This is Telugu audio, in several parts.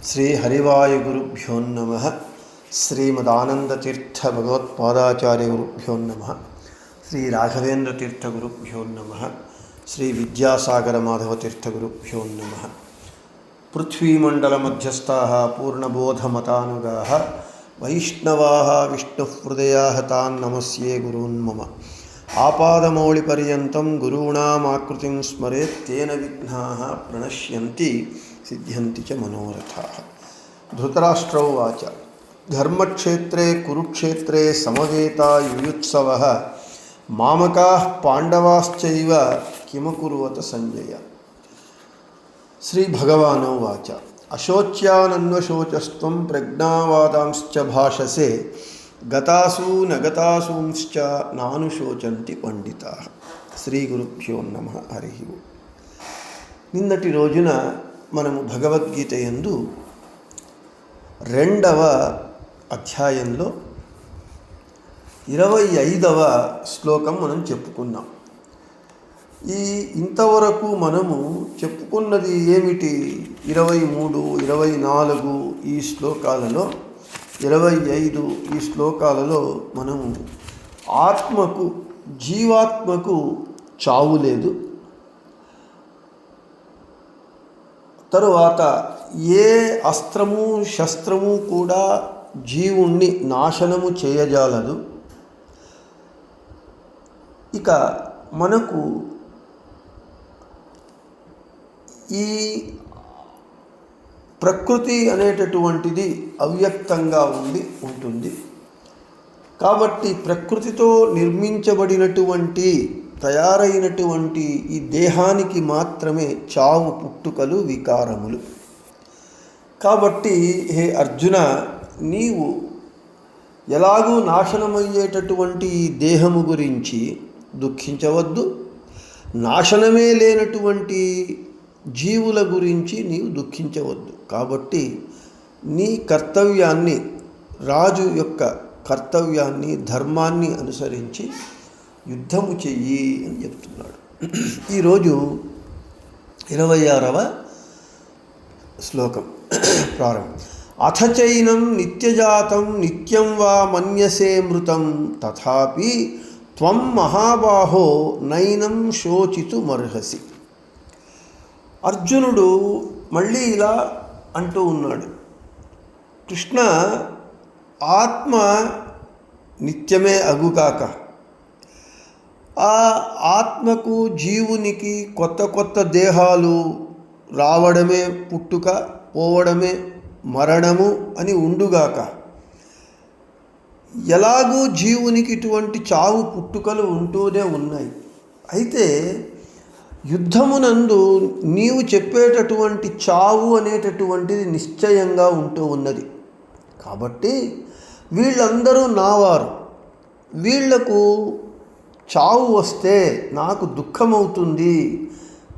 శ్రీ హరివాయుగురుభ్యో నమః. శ్రీమదానందతీర్థ భగవత్పాదాచార్యగురుభ్యో నమః. శ్రీ రాఘవేంద్రతీర్థగురుభ్యో నమః. శ్రీ విద్యాసాగర మాధవతీర్థగురుభ్యో నమః. పృథ్వీమండలమధ్యస్థాః పూర్ణబోధమతానుగాః వైష్ణవాః విష్ణుహృదయాః తాన్ నమస్యే గురూన్ మమ. ఆపాదమౌళిపర్యంతం గురూణామాకృతిం స్మరేత్ తేన విఘ్నాః ప్రణశ్యంతి సిద్ధ్యంతి చ మనోరథాః. ధృతరాష్ట్రౌ వాచ ధర్మక్షేత్రే కురుక్షేత్రే సమవేతా యుయుత్సవః మామకాః పాండవాశ్చైవ కిమకుర్వత సంజయ. శ్రీ భగవానౌ వాచ అశోచ్యానన్వశోచస్త్వం ప్రజ్ఞావాదాంశ్చ భాషసే గతాసూ నగతాసూంశ్చ నానుశోచంతి పండితాః. శ్రీ గురుభ్యో నమః. హరి ఓం. నిన్నటి రోజున మనము భగవద్గీత యందు 2వ అధ్యాయంలో 25వ శ్లోకం మనం చెప్పుకున్నాం. ఇంతవరకు మనము చెప్పుకున్నది ఏమిటి? 23, 24 ఈ శ్లోకాలలో, 25 ఈ శ్లోకాలలో మనము ఆత్మకు, జీవాత్మకు చావు లేదు, తరువాత ఏ అస్త్రము శస్త్రము కూడా జీవుణ్ణి నాశనము చేయజాలదు. ఇక మనకు ఈ ప్రకృతి అనేటటువంటిది అవ్యక్తంగా ఉంటుంది. కాబట్టి ప్రకృతితో నిర్మించబడినటువంటి, తయారైనటువంటి ఈ దేహానికి మాత్రమే చావు, పుట్టుకలు, వికారములు. కాబట్టి హే అర్జున, నీవు ఎలాగూ నాశనమయ్యేటటువంటి ఈ దేహము గురించి దుఃఖించవద్దు, నాశనమే లేనటువంటి జీవుల గురించి నీవు దుఃఖించవద్దు. కాబట్టి నీ కర్తవ్యాన్ని, రాజు యొక్క కర్తవ్యాన్ని, ధర్మాన్ని అనుసరించి యుద్ధము చెయ్యి అని చెప్తున్నాడు. ఈరోజు 26వ శ్లోకం ప్రారంభం. అథ చైనం నిత్యజాతం నిత్యం వా మన్యసే మృతం తథాపి త్వం మహాబాహో నైనం శోచితుమర్హసి. అర్జునుడు మళ్ళీ ఇలా అంటూ ఉన్నాడు, కృష్ణ, ఆత్మ నిత్యమే అగుగాక, ఆ ఆత్మకు, జీవునికి కొత్త కొత్త దేహాలు రావడమే పుట్టుక, పోవడమే మరణము అని ఉండుగాక. ఎలాగూ జీవునికి ఇటువంటి చావు పుట్టుకలు ఉంటూనే ఉన్నాయి. అయితే యుద్ధమునందు నీవు చెప్పేటటువంటి చావు అనేటటువంటిది నిశ్చయంగా ఉంటూ ఉన్నది. కాబట్టి వీళ్ళందరూ నావారు, వీళ్లకు చావు వస్తే నాకు దుఃఖమవుతుంది,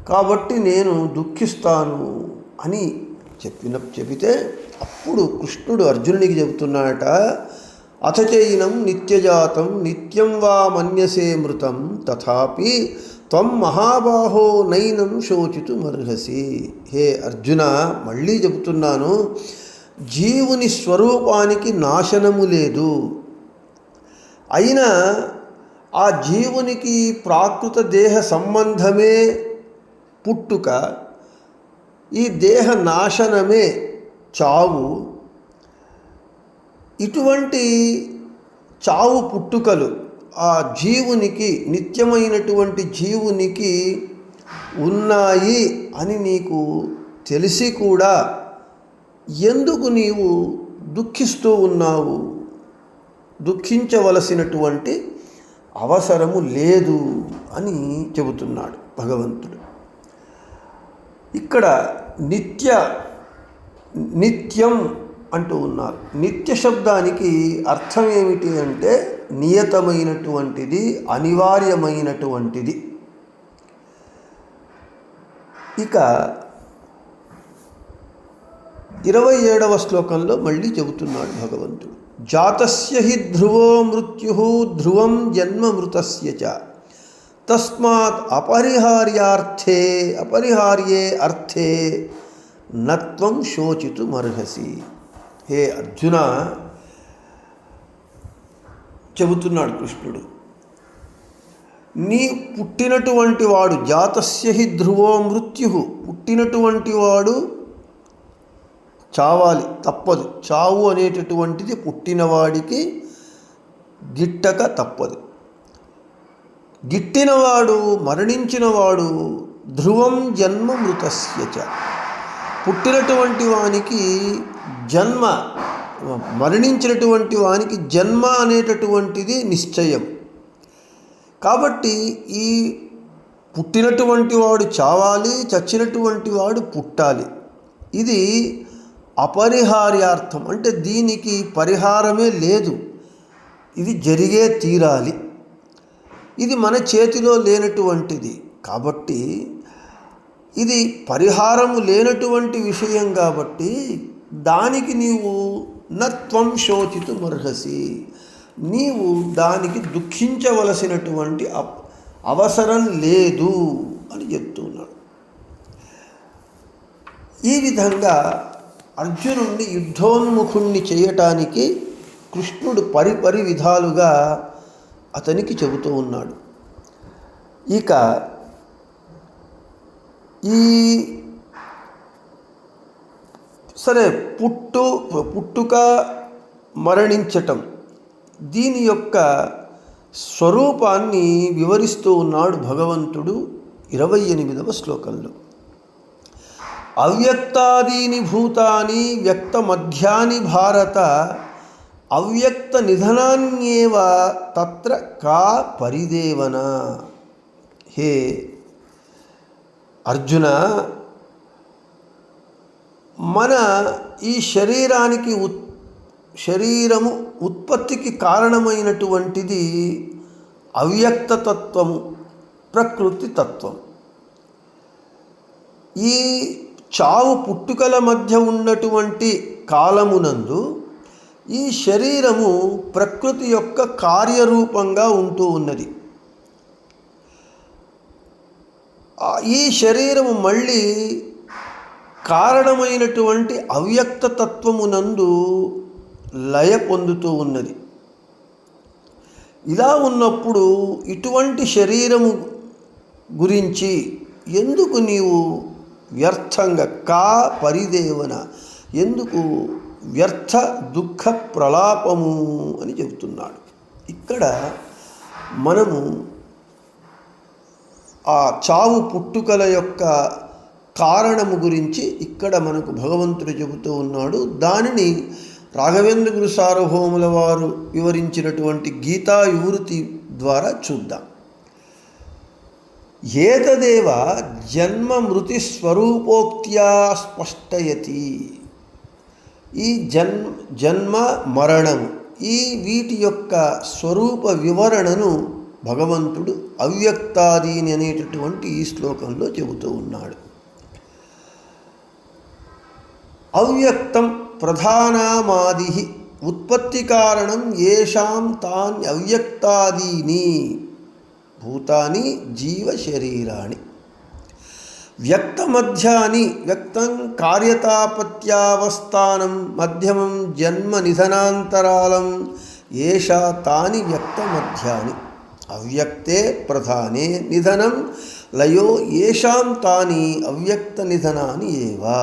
కాబట్టి నేను దుఃఖిస్తాను అని చెబితే అప్పుడు కృష్ణుడు అర్జునునికి చెబుతున్నాడట, అథ చైనం నిత్యజాతం నిత్యం వా మన్యసే మృతం తథాపి త్వం మహాబాహో నైనం శోచితుమర్హసి. హే అర్జున, మళ్ళీ చెబుతున్నాను, జీవుని స్వరూపానికి నాశనము లేదు. అయినా ఆ జీవునికి ప్రాకృత దేహ సంబంధమే పుట్టుక, ఈ దేహ నాశనమే చావు. ఇటువంటి చావు పుట్టుకలు ఆ జీవునికి, నిత్యమైనటువంటి జీవునికి ఉన్నాయి అని నీకు తెలిసి కూడా ఎందుకు నీవు దుఃఖిస్తూ ఉన్నావు? దుఃఖించవలసినటువంటి అవసరము లేదు అని చెబుతున్నాడు భగవంతుడు. ఇక్కడ నిత్యం అంటూ ఉన్నారు. నిత్య శబ్దానికి అర్థం ఏమిటి అంటే నియతమైనటువంటిది, అనివార్యమైనటువంటిది. ఇక 27వ శ్లోకంలో మళ్ళీ చెబుతున్నాడు భగవంతుడు, జాతస్య హి ధ్రువో మృత్యుః ధ్రువం జన్మ మృతస్య చ తస్మాత్ అపరిహార్యే అర్థే నత్వం శోచితుమర్హసి. హే అర్జున, చెబుతున్నాడు కృష్ణుడు, నీ పుట్టినటువంటి వాడు జాతస్య హి ధ్రువో మృత్యు, పుట్టినటువంటి వాడు చావాలి, తప్పదు. చావు అనేటటువంటిది పుట్టినవాడికి గిట్టక తప్పదు. గిట్టినవాడు, మరణించినవాడు ధ్రువం జన్మ మృతస్య చ, పుట్టినటువంటి వానికి జన్మ, మరణించినటువంటి వానికి జన్మ అనేటటువంటిది నిశ్చయం. కాబట్టి ఈ పుట్టినటువంటి వాడు చావాలి, చచ్చినటువంటి వాడు పుట్టాలి. ఇది అపరిహార్యార్థం, అంటే దీనికి పరిహారమే లేదు, ఇది జరిగే తీరాలి. ఇది మన చేతిలో లేనటువంటిది కాబట్టి, ఇది పరిహారము లేనటువంటి విషయం కాబట్టి దానికి నీవు నత్వం శోచితుమర్హసి, నీవు దానికి దుఃఖించవలసినటువంటి అవసరం లేదు అని చెప్తున్నాడు. ఈ విధంగా అర్జునుడిని యుద్ధోన్ముఖుణ్ణి చేయటానికి కృష్ణుడు పరిపరి విధాలుగా అతనికి చెబుతూ ఉన్నాడు. ఇక ఈ సరే పుట్టుక మరణించటం, దీని యొక్క స్వరూపాన్ని వివరిస్తూ ఉన్నాడు భగవంతుడు 28వ శ్లోకంలో. అవ్యక్తాదీని భూతాని వ్యక్త మధ్యాని భారత అవ్యక్త నిధనాన్యేవ తత్ర కా పరిదేవన. హే అర్జున, మన ఈ శరీరము ఉత్పత్తికి కారణమైనటువంటిది అవ్యక్తతత్వము, ప్రకృతి తత్వం. ఈ చావు పుట్టుకల మధ్య ఉన్నటువంటి కాలమునందు ఈ శరీరము ప్రకృతి యొక్క కార్యరూపంగా ఉంటూ ఉన్నది. ఈ శరీరము మళ్ళీ కారణమైనటువంటి అవ్యక్త తత్వమునందు లయ పొందుతూ ఉన్నది. ఇలా ఉన్నప్పుడు ఇటువంటి శరీరము గురించి ఎందుకు నీవు వ్యర్థంగా కా పరిదేవన, ఎందుకు వ్యర్థ దుఃఖ ప్రలాపము అని చెబుతున్నాడు. ఇక్కడ మనము ఆ చావు పుట్టుకల యొక్క కారణము గురించి ఇక్కడ మనకు భగవంతుడు చెబుతూ ఉన్నాడు. దానిని రాఘవేంద్ర గురు సార్వభౌముల వారు వివరించినటువంటి గీతా వివృతి ద్వారా చూద్దాం. ఏతదేవ జన్మ మృతి స్వరూపోక్త్యా స్పష్టయతి. ఈ జన్మ మరణము, ఈ వీటి యొక్క స్వరూప వివరణను భగవంతుడు అవ్యక్తాదీని అనేటటువంటి ఈ శ్లోకంలో చెబుతూ ఉన్నాడు. అవ్యక్తం ప్రధానమాది ఉత్పత్తి కారణం ఏషాం తాని అవ్యక్తాదీని భూతాని జీవ శరీరాణి. వ్యక్తమధ్యాని వ్యక్తం కార్యతాపత్యావస్థానం మధ్యమం జన్మ నిధనాంతరాలం ఏషా తాని వ్యక్తమధ్యాని. అవ్యక్తే ప్రధానే నిధనం లయో ఏషాం తాని అవ్యక్త నిధనాని ఏవా.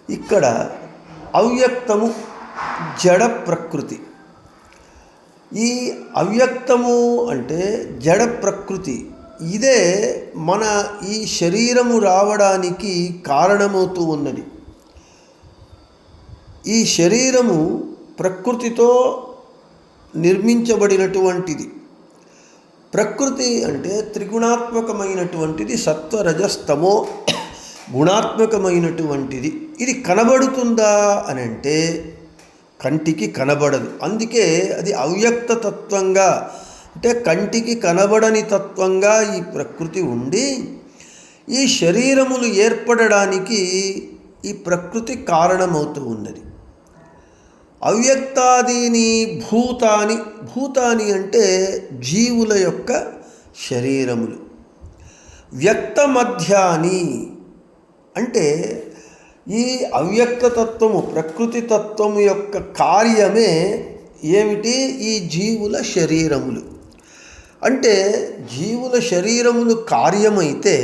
ఇక్కడ అవ్యక్తము జడ ప్రకృతి. ఈ అవ్యక్తము అంటే జడ ప్రకృతి, ఇదే మన ఈ శరీరము రావడానికి కారణమవుతూ ఉన్నది. ఈ శరీరము ప్రకృతితో నిర్మించబడినటువంటిది. ప్రకృతి అంటే త్రిగుణాత్మకమైనటువంటిది, సత్వరజస్తమో గుణాత్మకమైనటువంటిది. ఇది కనబడుతుందా అని అంటే కంటికి కనబడదు. అందుకే అది అవ్యక్త తత్వంగా, అంటే కంటికి కనబడని తత్వంగా ఈ ప్రకృతి ఉండి ఈ శరీరములు ఏర్పడడానికి ఈ ప్రకృతి కారణమవుతూ ఉన్నది. అవ్యక్తాదీని భూతాని, భూతాని అంటే జీవుల యొక్క శరీరములు. వ్యక్త మధ్యాని అంటే ఈ అవ్యక్తతత్వము, ప్రకృతి తత్వము యొక్క కార్యమే ఏమిటి? ఈ జీవుల శరీరములు. అంటే జీవుల శరీరములు కార్యమైతే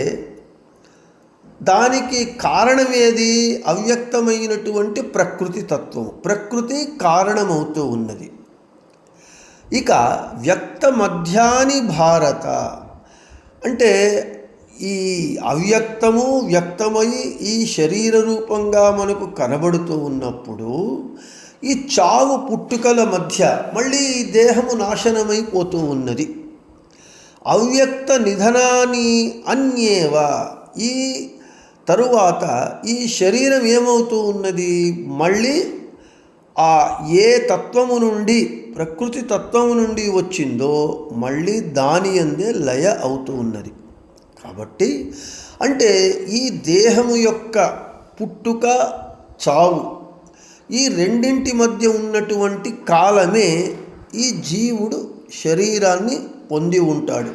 దానికి కారణమేది? అవ్యక్తమైనటువంటి ప్రకృతి తత్వం. ప్రకృతి కారణమవుతూ ఉన్నది. ఇక వ్యక్త మధ్యాని భారత అంటే ఈ అవ్యక్తము వ్యక్తమై ఈ శరీర రూపంగా మనకు కనబడుతూ ఉన్నప్పుడు ఈ చావు పుట్టుకల మధ్య మళ్ళీ ఈ దేహము నాశనమైపోతూ ఉన్నది. అవ్యక్త నిధనాన్ని అన్యేవ, ఈ తరువాత ఈ శరీరం ఏమవుతూ ఉన్నది? మళ్ళీ ఆ ఏ తత్వము నుండి, ప్రకృతి తత్వము నుండి వచ్చిందో మళ్ళీ దాని అందే లయ అవుతూ ఉన్నది. కాబట్టి అంటే ఈ దేహము యొక్క పుట్టుక చావు ఈ రెండింటి మధ్య ఉన్నటువంటి కాలమే ఈ జీవుడు శరీరాన్ని పొంది ఉంటాడు.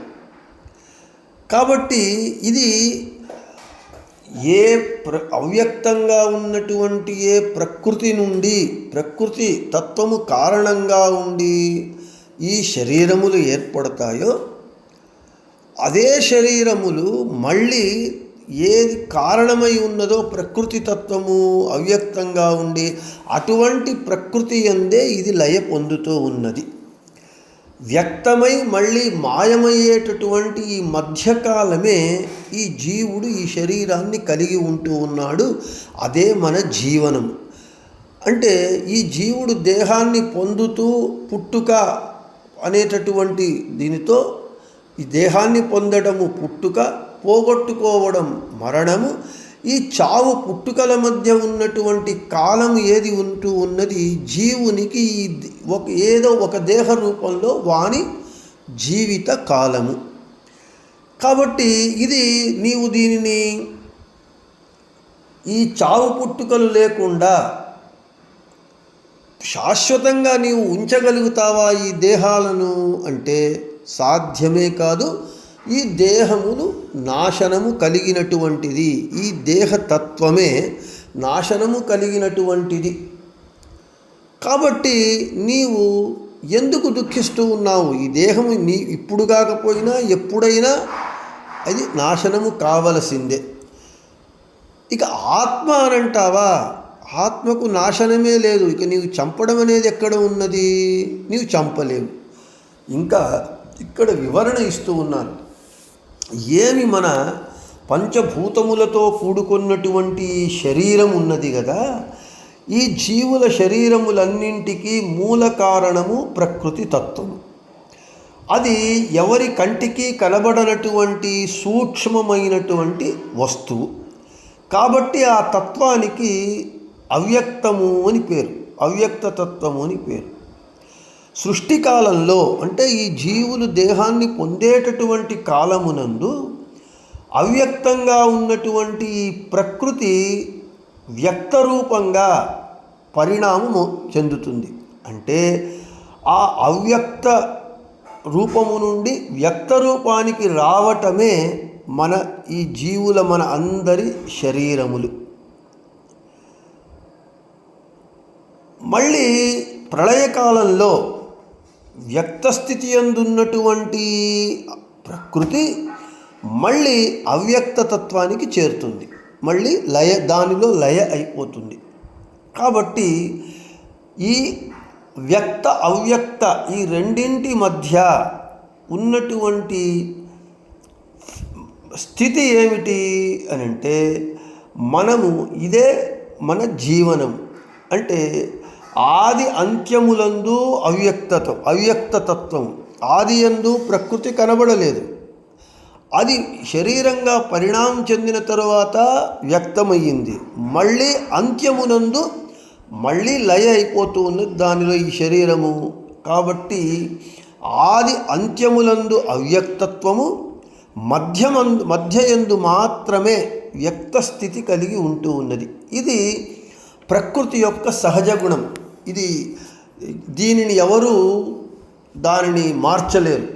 కాబట్టి ఇది ఏ అవ్యక్తంగా ఉన్నటువంటి ఏ ప్రకృతి నుండి, ప్రకృతి తత్వము కారణంగా ఉండి ఈ శరీరములు ఏర్పడతాయో అదే శరీరములు మళ్ళీ ఏది కారణమై ఉన్నదో ప్రకృతి తత్వము అవ్యక్తంగా ఉండి అటువంటి ప్రకృతి యందే ఇది లయ పొందుతూ ఉన్నది. వ్యక్తమై మళ్ళీ మాయమయ్యేటటువంటి ఈ మధ్యకాలమే ఈ జీవుడు ఈ శరీరాన్ని కలిగి ఉంటూ ఉన్నాడు. అదే మన జీవనం. అంటే ఈ జీవుడు దేహాన్ని పొందుతూ పుట్టుక అనేటటువంటి దీనితో ఈ దేహాన్ని పొందడము పుట్టుక, పోగొట్టుకోవడం మరణము, ఈ చావు పుట్టుకల మధ్య ఉన్నటువంటి కాలం ఏది ఉంటూ ఉన్నది జీవునికి ఏదో ఒక దేహ రూపంలో వాని జీవిత కాలము. కాబట్టి ఇది నీవు దీనిని ఈ చావు పుట్టుకలు లేకుండా శాశ్వతంగా నీవు ఉంచగలుగుతావా ఈ దేహాలను అంటే సాధ్యమే కాదు. ఈ దేహమును నాశనము కలిగినటువంటిది, ఈ దేహతత్వమే నాశనము కలిగినటువంటిది. కాబట్టి నీవు ఎందుకు దుఃఖిస్తూ ఉన్నావు? ఈ దేహము ఇప్పుడు కాకపోయినా ఎప్పుడైనా అది నాశనము కావలసిందే. ఇక ఆత్మ అనంటావా? ఆత్మకు నాశనమే లేదు. ఇక నీవు చంపడం అనేది ఎక్కడ ఉన్నది? నీవు చంపలేవు. ఇంకా ఇక్కడ వివరణ ఇస్తూ ఉన్నారు. ఏమి మన పంచభూతములతో కూడుకున్నటువంటి శరీరం ఉన్నది కదా, ఈ జీవుల శరీరములన్నింటికీ మూల కారణము ప్రకృతి తత్వం. అది ఎవరి కంటికి కనబడనటువంటి సూక్ష్మమైనటువంటి వస్తువు. కాబట్టి ఆ తత్వానికి అవ్యక్తము అని పేరు, అవ్యక్త తత్వము అని పేరు. సృష్టి కాలంలో అంటే ఈ జీవులు దేహాన్ని పొందేటటువంటి కాలమునందు అవ్యక్తంగా ఉన్నటువంటి ఈ ప్రకృతి వ్యక్తరూపంగా పరిణామము చెందుతుంది. అంటే ఆ అవ్యక్త రూపము నుండి వ్యక్త రూపానికి రావటమే మన ఈ జీవుల మన అందరి శరీరములు. మళ్ళీ ప్రళయకాలంలో వ్యక్తస్థితి యందున్నటువంటి ప్రకృతి మళ్ళీ అవ్యక్త తత్వానికి చేరుతుంది, మళ్ళీ దానిలో లయ అయిపోతుంది. కాబట్టి ఈ వ్యక్త అవ్యక్త ఈ రెండింటి మధ్య ఉన్నటువంటి స్థితి ఏమిటి అని అంటే మనము ఇదే మన జీవనం. అంటే ఆది అంత్యములందు అవ్యక్తతత్వం. ఆది యందు ప్రకృతి కనబడలేదు, అది శరీరంగా పరిణామం చెందిన తరువాత వ్యక్తమయ్యింది. మళ్ళీ అంత్యమునందు మళ్ళీ లయ అయిపోతూ ఉన్నది దానిలో ఈ శరీరము. కాబట్టి ఆది అంత్యములందు అవ్యక్తత్వము, మధ్యయందు మాత్రమే వ్యక్త స్థితి కలిగి ఉంటూ ఉన్నది. ఇది ప్రకృతి యొక్క సహజ గుణం. దీనిని ఎవరు దానిని మార్చలేరు.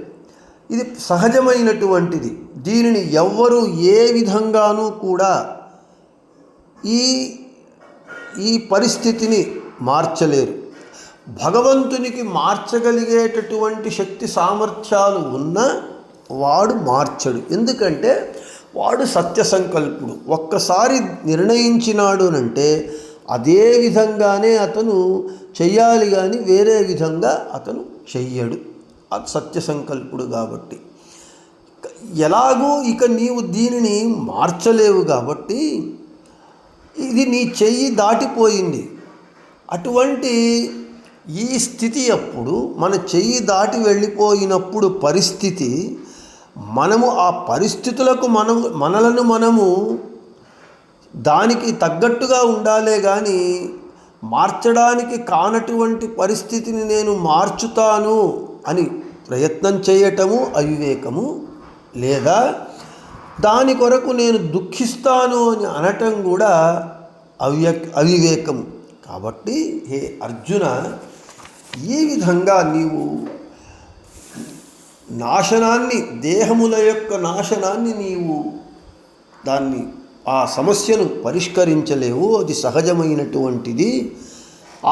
ఇది సహజమైనటువంటిది. దీనిని ఎవ్వరూ ఏ విధంగానూ కూడా ఈ ఈ పరిస్థితిని మార్చలేరు. భగవంతునికి మార్చగలిగేటటువంటి శక్తి సామర్థ్యాలు ఉన్నా వాడు మార్చడు. ఎందుకంటే వాడు సత్య సంకల్పుడు. ఒక్కసారి నిర్ణయించినాడు అంటే అదే విధంగానే అతను చెయ్యాలి, కానీ వేరే విధంగా అతను చెయ్యడు. అది సత్య సంకల్పుడు కాబట్టి ఎలాగూ ఇక నీవు దీనిని మార్చలేవు. కాబట్టి ఇది నీ చెయ్యి దాటిపోయింది. అటువంటి ఈ స్థితి అప్పుడు మన చెయ్యి దాటి వెళ్ళిపోయినప్పుడు పరిస్థితి, మనము ఆ పరిస్థితులకు మనము దానికి తగ్గట్టుగా ఉండాలే కానీ మార్చడానికి కానటువంటి పరిస్థితిని నేను మార్చుతాను అని ప్రయత్నం చేయటము అవివేకము, లేదా దాని కొరకు నేను దుఃఖిస్తాను అని అనటం కూడా అవివేకము. కాబట్టి హే అర్జున, ఈ విధంగా నీవు నాశనాన్ని, దేహముల యొక్క నాశనాన్ని నీవు దాన్ని ఆ సమస్యను పరిష్కరించలేవు. అది సహజమైనటువంటిది.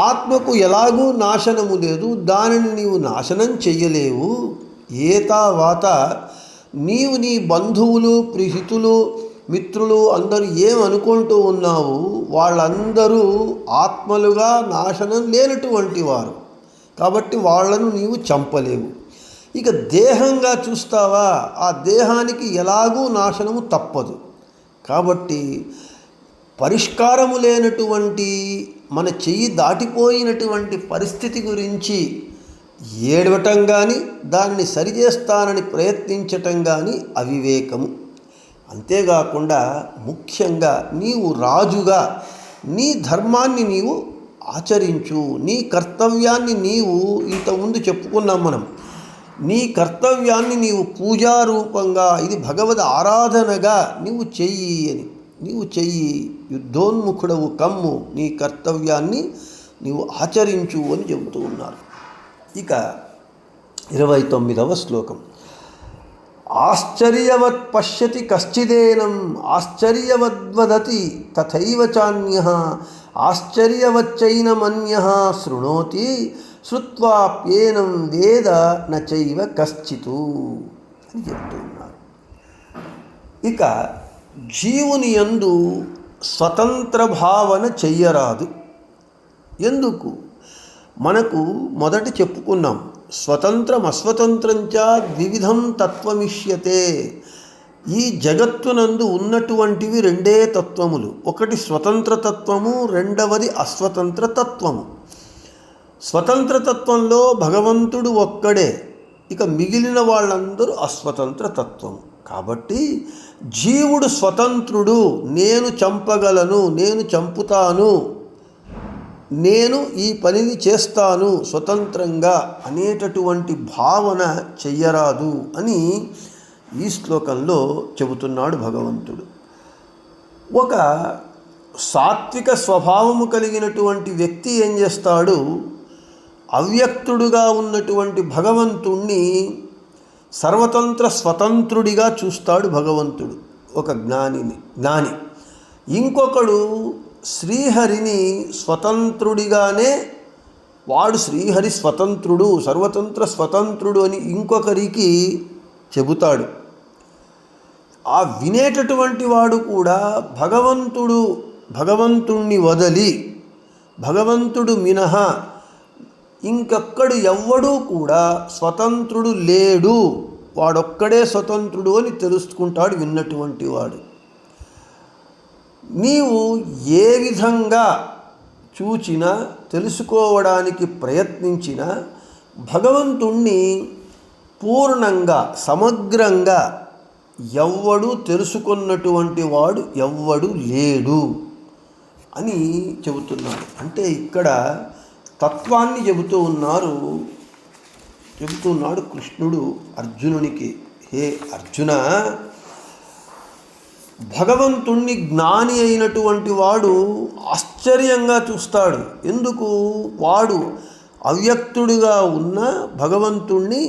ఆత్మకు ఎలాగూ నాశనము లేదు, దానిని నీవు నాశనం చెయ్యలేవు. ఏతావాత నీవు నీ బంధువులు, ప్రిహితులు, మిత్రులు అందరూ ఏమనుకుంటూ ఉన్నావు, వాళ్ళందరూ ఆత్మలుగా నాశనం లేనటువంటి వారు. కాబట్టి వాళ్ళను నీవు చంపలేవు. ఇక దేహంగా చూస్తావా, ఆ దేహానికి ఎలాగూ నాశనము తప్పదు. కాబట్టి పరిష్కారము లేనటువంటి మన చెయ్యి దాటిపోయినటువంటి పరిస్థితి గురించి ఏడవటం కానీ దానిని సరిచేస్తానని ప్రయత్నించటం కానీ అవివేకము. అంతేకాకుండా ముఖ్యంగా నీవు రాజుగా నీ ధర్మాన్ని నీవు ఆచరించు. నీ కర్తవ్యాన్ని నీవు ఇంతకుముందు చెప్పుకున్నాం మనం. నీ కర్తవ్యాన్ని నీవు పూజారూపంగా, ఇది భగవద్ ఆరాధనగా నీవు చెయ్యి అని, నీవు చెయ్యి. యుద్ధోన్ముఖుడవు కమ్ము, నీ కర్తవ్యాన్ని నీవు ఆచరించు అని చెబుతూ ఉన్నారు. ఇక 29వ శ్లోకం. ఆశ్చర్యవత్ పశ్యతి కశ్చిదేనం ఆశ్చర్యవద్వదతి తథైవ చాన్యః ఆశ్చర్యవచ్చైనమన్యః శృణోతి శ్రుత్వాప్యేనం వేద నచైవ కశ్చితు అని చెప్తూ ఉన్నారు. ఇక జీవుని యందు స్వతంత్ర భావన చెయ్యరాదు. ఎందుకు? మనకు మొదట చెప్పుకున్నాం, స్వతంత్రం అస్వతంత్రంచ ద్వివిధం తత్వమిష్యతే. ఈ జగత్తునందు ఉన్నటువంటివి రెండే తత్వములు. ఒకటి స్వతంత్ర తత్వము, రెండవది అస్వతంత్ర తత్వము. స్వతంత్ర తత్వంలో భగవంతుడు ఒక్కడే, ఇక మిగిలిన వాళ్ళందరూ అస్వతంత్ర తత్వము. కాబట్టి జీవుడు స్వతంత్రుడు. నేను చంపగలను, నేను చంపుతాను, నేను ఈ పనిని చేస్తాను స్వతంత్రంగా అనేటటువంటి భావన చెయ్యరాదు అని ఈ శ్లోకంలో చెబుతున్నాడు భగవంతుడు. ఒక సాత్విక స్వభావము కలిగినటువంటి వ్యక్తి ఏం చేస్తాడు, అవ్యక్తుడుగా ఉన్నటువంటి భగవంతుణ్ణి సర్వతంత్ర స్వతంత్రుడిగా చూస్తాడు భగవంతుడు, ఒక జ్ఞాని. ఇంకొకడు శ్రీహరిని స్వతంత్రుడిగానే, వాడు శ్రీహరి స్వతంత్రుడు, సర్వతంత్ర స్వతంత్రుడు అని ఇంకొకరికి చెబుతాడు. ఆ వినేటటువంటి వాడు కూడా భగవంతుణ్ణి వదలి, భగవంతుడు మినహా ఇంకొక్కడు ఎవ్వడూ కూడా స్వతంత్రుడు లేడు, వాడొక్కడే స్వతంత్రుడు అని తెలుసుకుంటాడు విన్నటువంటి వాడు. నీవు ఏ విధంగా చూచినా, తెలుసుకోవడానికి ప్రయత్నించినా భగవంతుణ్ణి పూర్ణంగా, సమగ్రంగా ఎవ్వడు తెలుసుకున్నటువంటి వాడు ఎవ్వడు లేడు అని చెబుతున్నాడు. అంటే ఇక్కడ తత్వాన్ని చెబుతున్నాడు కృష్ణుడు అర్జునునికి. హే అర్జున, భగవంతుణ్ణి జ్ఞాని అయినటువంటి వాడు ఆశ్చర్యంగా చూస్తాడు. ఎందుకు? వాడు అవ్యక్తుడిగా ఉన్న భగవంతుణ్ణి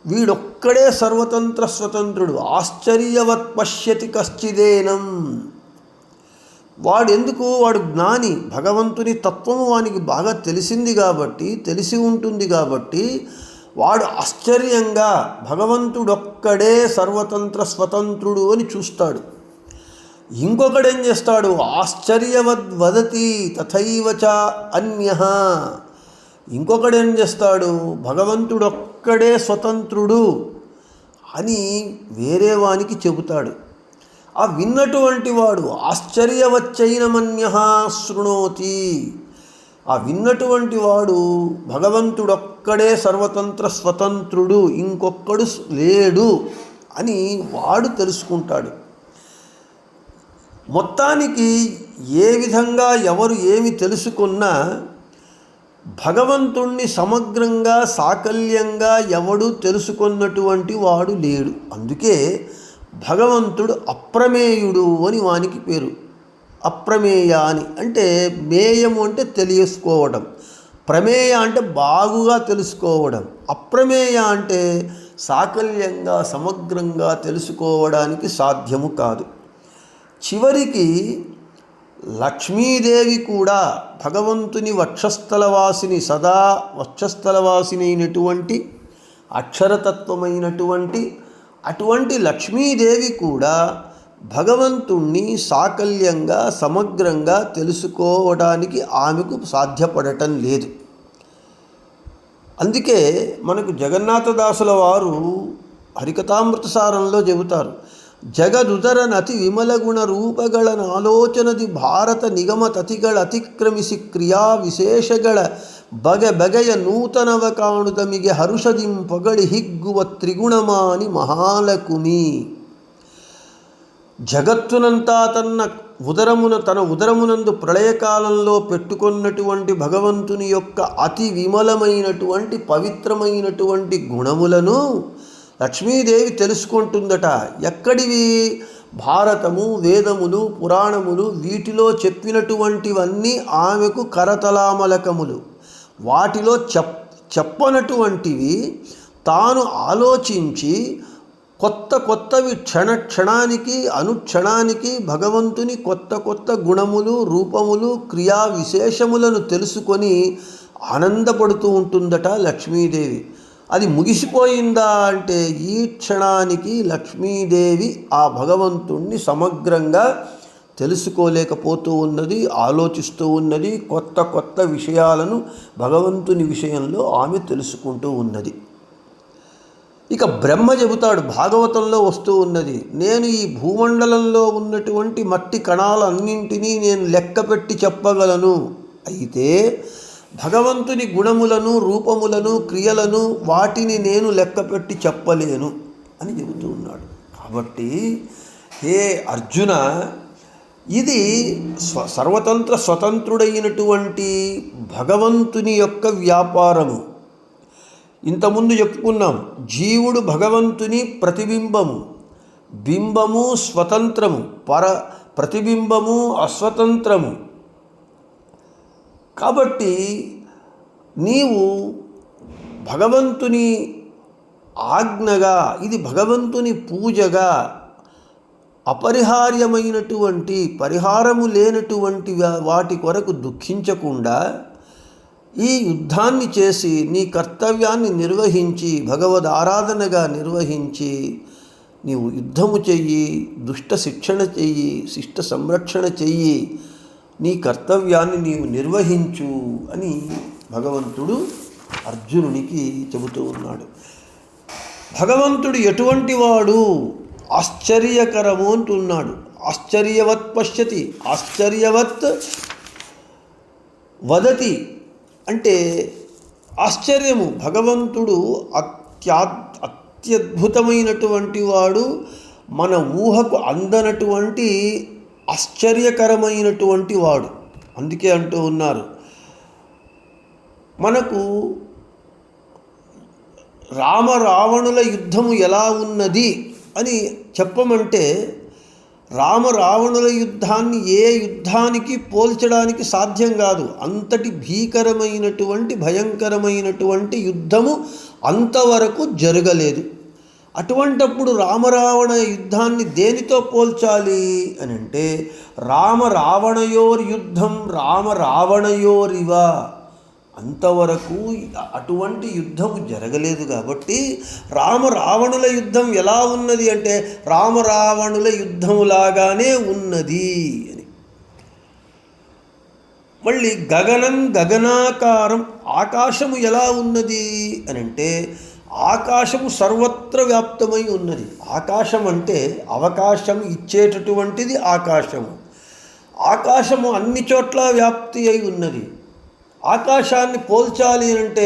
వీడొక్కడే సర్వతంత్ర స్వతంత్రుడు. ఆశ్చర్యవత్ పశ్యతి కశ్చిదేనం. వాడు జ్ఞాని, భగవంతుని తత్వము వానికి బాగా తెలిసి ఉంటుంది కాబట్టి వాడు ఆశ్చర్యంగా భగవంతుడొక్కడే సర్వతంత్ర స్వతంత్రుడు అని చూస్తాడు. ఇంకొకడేం చేస్తాడు, ఆశ్చర్యవద్ వదతి తథైవ చ అన్యః. ఇంకొకడేం చేస్తాడు, భగవంతుడొక్కడే స్వతంత్రుడు అని వేరే వానికి చెబుతాడు. ఆ విన్నటువంటి వాడు ఆశ్చర్యవచ్చైనమన్యః శృణోతి. ఆ విన్నటువంటి వాడు భగవంతుడొక్కడే సర్వతంత్ర స్వతంత్రుడు, ఇంకొక్కడు లేడు అని వాడు తెలుసుకుంటాడు. మొత్తానికి ఏ విధంగా ఎవరు ఏమి తెలుసుకున్నా భగవంతుణ్ణి సమగ్రంగా సాకల్యంగా ఎవడు తెలుసుకున్నటువంటి వాడు లేడు. అందుకే భగవంతుడు అప్రమేయుడు అని వానికి పేరు. అప్రమేయ అని అంటే మేయము అంటే తెలుసుకోవడం, ప్రమేయ అంటే బాగుగా తెలుసుకోవడం, అప్రమేయ అంటే సాకల్యంగా సమగ్రంగా తెలుసుకోవడానికి సాధ్యము కాదు. చివరికి లక్ష్మీదేవి కూడా భగవంతుని వక్షస్థలవాసిని, సదా వక్షస్థలవాసిని అయినటువంటి అక్షరతత్వమైనటువంటి అటువంటి లక్ష్మీదేవి కూడా భగవంతుణ్ణి సాకల్యంగా సమగ్రంగా తెలుసుకోవడానికి ఆమెకు సాధ్యపడటం లేదు. అందుకే మనకు జగన్నాథదాసుల వారు హరికథామృతసారంలో చెబుతారు, ಜಗದುದರನತಿ ವಿಮಲಗುಣ ರೂಪಗಳನ ಆಲೋಚನದಿ ಭಾರತ ನಿಗಮ ತತಿಗಳ ಅತಿಕ್ರಮಿಸಿ ಕ್ರಿಯಾ ವಿಶೇಷಗಳ ಬಗೆ ಬಗೆಯ ನೂತನವ ಕಾಣುತಮಿಗೆ ಹರುಷದಿಂ ಪಗಳಿ ಹಿಗ್ಗುವ ತ್ರಿಗುಣಮಾನಿ ಮಹಾಲಕುಮಿ. జగత్తునంతా తన ఉదరమునందు ప్రళయకాలంలో పెట్టుకున్నటువంటి భగవంతుని యొక్క అతి విమలమైనటువంటి పవిత్రమైనటువంటి గుణములను లక్ష్మీదేవి తెలుసుకుంటుందట. ఎక్కడివి? భారతము, వేదములు, పురాణములు వీటిలో చెప్పినటువంటివన్నీ ఆమెకు కరతలామలకములు. వాటిలో చెప్పనటువంటివి తాను ఆలోచించి కొత్తవి క్షణానికి అనుక్షణానికి భగవంతుని కొత్త గుణములు, రూపములు, క్రియా విశేషములను తెలుసుకొని ఆనందపడుతూ ఉంటుందట లక్ష్మీదేవి. అది ముగిసిపోయిందా అంటే ఈ క్షణానికి లక్ష్మీదేవి ఆ భగవంతుణ్ణి సమగ్రంగా తెలుసుకోలేకపోతూ ఉన్నది, ఆలోచిస్తూ ఉన్నది. కొత్త విషయాలను భగవంతుని విషయంలో ఆమె తెలుసుకుంటూ ఉన్నది. ఇక బ్రహ్మ చెబుతాడు, భాగవతంలో వస్తూ ఉన్నది, నేను ఈ భూమండలంలో ఉన్నటువంటి మట్టి కణాలన్నింటినీ నేను లెక్కపెట్టి చెప్పగలను. అయితే భగవంతుని గుణములను, రూపములను, క్రియలను వాటిని నేను లెక్కపెట్టి చెప్పలేను అని చెబుతూ ఉన్నాడు. కాబట్టి హే అర్జున, ఇది సర్వతంత్ర స్వతంత్రుడైనటువంటి భగవంతుని యొక్క వ్యాపారము. ఇంతకుముందు చెప్పుకున్నాం, జీవుడు భగవంతుని ప్రతిబింబము. బింబము స్వతంత్రము, ప్రతిబింబము అస్వతంత్రము. కాబట్టి నీవు భగవంతుని ఆజ్ఞగా, ఇది భగవంతుని పూజగా, అపరిహార్యమైనటువంటి పరిహారము లేనటువంటి వాటి కొరకు దుఃఖించకుండా ఈ యుద్ధాన్ని చేసి నీ కర్తవ్యాన్ని నిర్వహించి భగవద్ ఆరాధనగా నిర్వహించి నీవు యుద్ధము చెయ్యి, దుష్ట శిక్షణ చెయ్యి, శిష్ట సంరక్షణ చెయ్యి, నీ కర్తవ్యాన్ని నీవు నిర్వహించు అని భగవంతుడు అర్జునునికి చెబుతూ ఉన్నాడు. భగవంతుడు ఎటువంటి వాడు? ఆశ్చర్యకరము అంటున్నాడు. ఆశ్చర్యవత్ పశ్యతి, ఆశ్చర్యవత్ వదతి అంటే ఆశ్చర్యము. భగవంతుడు అత్యద్భుతమైనటువంటి వాడు, మన ఊహకు అందనటువంటి ఆశ్చర్యకరమైనటువంటి వాడు. అందుకే అంటూ ఉన్నారు, మనకు రావణుల యుద్ధము ఎలా ఉన్నది అని చెప్పమంటే రావణుల యుద్ధాన్ని ఏ యుద్ధానికి పోల్చడానికి సాధ్యం కాదు. అంతటి భీకరమైనటువంటి భయంకరమైనటువంటి యుద్ధము అంతవరకు జరగలేదు. అటువంటప్పుడు రామరావణ యుద్ధాన్ని దేనితో పోల్చాలి అని అంటే రామరావణయోర్ యుద్ధం రామరావణయోరివ. అంతవరకు అటువంటి యుద్ధము జరగలేదు కాబట్టి రామరావణుల యుద్ధం ఎలా ఉన్నది అంటే రామరావణుల యుద్ధములాగానే ఉన్నది అని. మళ్ళీ గగనం గగనాకారం, ఆకాశము ఎలా ఉన్నది అని అంటే ఆకాశము సర్వత్ర వ్యాప్తమై ఉన్నది. ఆకాశం అంటే అవకాశం ఇచ్చేటటువంటిది ఆకాశము. ఆకాశము అన్ని చోట్ల వ్యాప్తి అయి ఉన్నది. ఆకాశాన్ని పోల్చాలి అంటే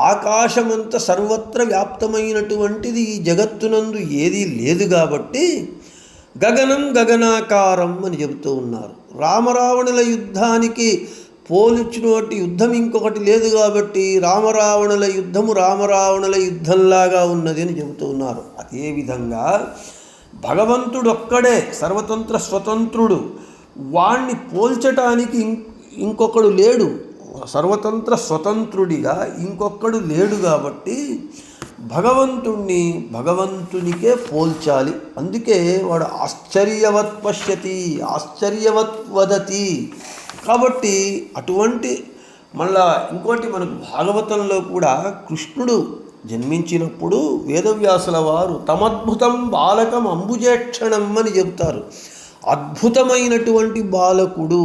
ఆకాశమంత సర్వత్ర వ్యాప్తమైనటువంటిది ఈ జగత్తునందు ఏదీ లేదు కాబట్టి గగనం గగనాకారం అని చెబుతూ ఉన్నారు. రామరావణుల యుద్ధానికి పోల్చినటువంటి యుద్ధం ఇంకొకటి లేదు కాబట్టి రామరావణుల యుద్ధము రామరావణుల యుద్ధంలాగా ఉన్నది అని చెబుతూ ఉన్నారు. అదేవిధంగా భగవంతుడు ఒక్కడే సర్వతంత్ర స్వతంత్రుడు. వాణ్ణి పోల్చటానికి ఇంకొకడు లేడు. సర్వతంత్ర స్వతంత్రుడిగా ఇంకొకడు లేడు కాబట్టి భగవంతునికే పోల్చాలి. అందుకే వాడు ఆశ్చర్యవత్ పశ్యతి, ఆశ్చర్యవత్ వదతి. కాబట్టి అటువంటి మళ్ళా ఇంకోటి మనకు భాగవతంలో కూడా కృష్ణుడు జన్మించినప్పుడు వేదవ్యాసుల వారు తమద్భుతం బాలకం అంబుజేక్షణం అని చెబుతారు. అద్భుతమైనటువంటి బాలకుడు.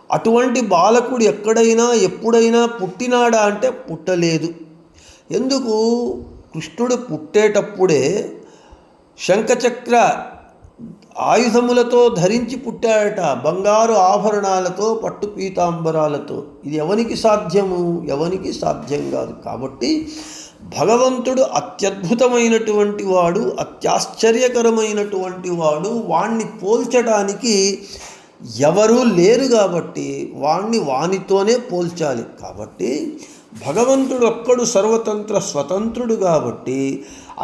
అటువంటి బాలకుడు ఎక్కడైనా ఎప్పుడైనా పుట్టినాడా అంటే పుట్టలేదు. ఎందుకు? కృష్ణుడు పుట్టేటప్పుడే శంఖచక్ర ఆయుధములతో ధరించి పుట్టాడట, బంగారు ఆభరణాలతో పట్టు పీతాంబరాలతో. ఇది ఎవనికి సాధ్యము? ఎవనికి సాధ్యం కాదు. కాబట్టి భగవంతుడు అత్యద్భుతమైనటువంటి వాడు, అత్యాశ్చర్యకరమైనటువంటి వాడు. వాణ్ణి పోల్చడానికి ఎవరూ లేరు కాబట్టి వానితోనే పోల్చాలి. కాబట్టి భగవంతుడు ఒక్కడు సర్వతంత్ర స్వతంత్రుడు కాబట్టి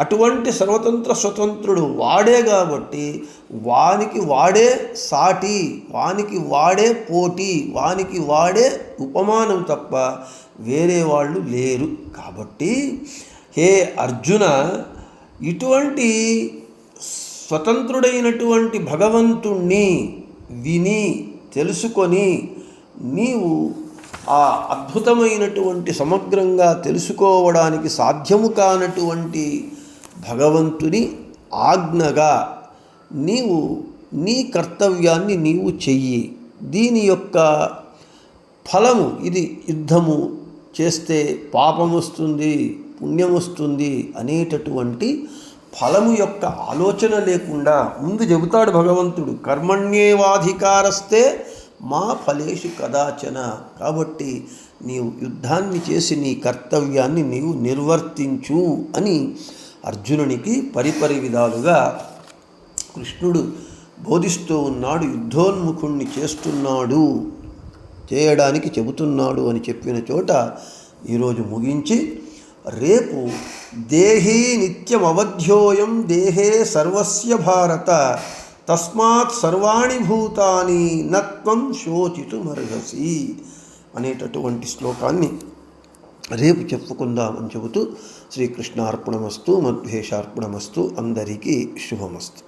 అటువంటి సర్వతంత్ర స్వతంత్రుడు వాడే కాబట్టి వానికి వాడే సాటి, వానికి వాడే పోటీ, వానికి వాడే ఉపమానం తప్ప వేరే వాళ్ళు లేరు. కాబట్టి హే అర్జున, ఇటువంటి స్వతంత్రుడైనటువంటి భగవంతుణ్ణి విని తెలుసుకొని నీవు ఆ అద్భుతమైనటువంటి సమగ్రంగా తెలుసుకోవడానికి సాధ్యము కానటువంటి భగవంతుని ఆజ్ఞగా నీవు నీ కర్తవ్యాన్ని నీవు చెయ్యి. దీని యొక్క ఫలము ఇది. యుద్ధము చేస్తే పాపం వస్తుంది, పుణ్యం వస్తుంది అనేటటువంటి ఫలము యొక్క ఆలోచన లేకుండా ముందు చెబుతాడు భగవంతుడు, కర్మణ్యేవాధికారస్తే మా ఫలేషు కదాచన. కాబట్టి నీవు యుద్ధాన్ని చేసి నీ కర్తవ్యాన్ని నీవు నిర్వర్తించు అని అర్జునునికి పరిపరి విధాలుగా కృష్ణుడు బోధిస్తూ ఉన్నాడు. యుద్ధోన్ముఖుణ్ణి చేయడానికి చెబుతున్నాడు అని చెప్పిన చోట ఈరోజు ముగించి రేపు దేహీ నిత్యమవధ్యోయం దేహే సర్వస్య భారత తస్మాత్ సర్వాణి భూతాని నత్వం శోచితుమర్హసి అనేటటువంటి శ్లోకాన్ని రేపు చెప్పుకుందామని చెబుతూ శ్రీకృష్ణార్పణమస్తు, మద్వేషార్పణమస్తు. అందరికీ శుభమస్తు.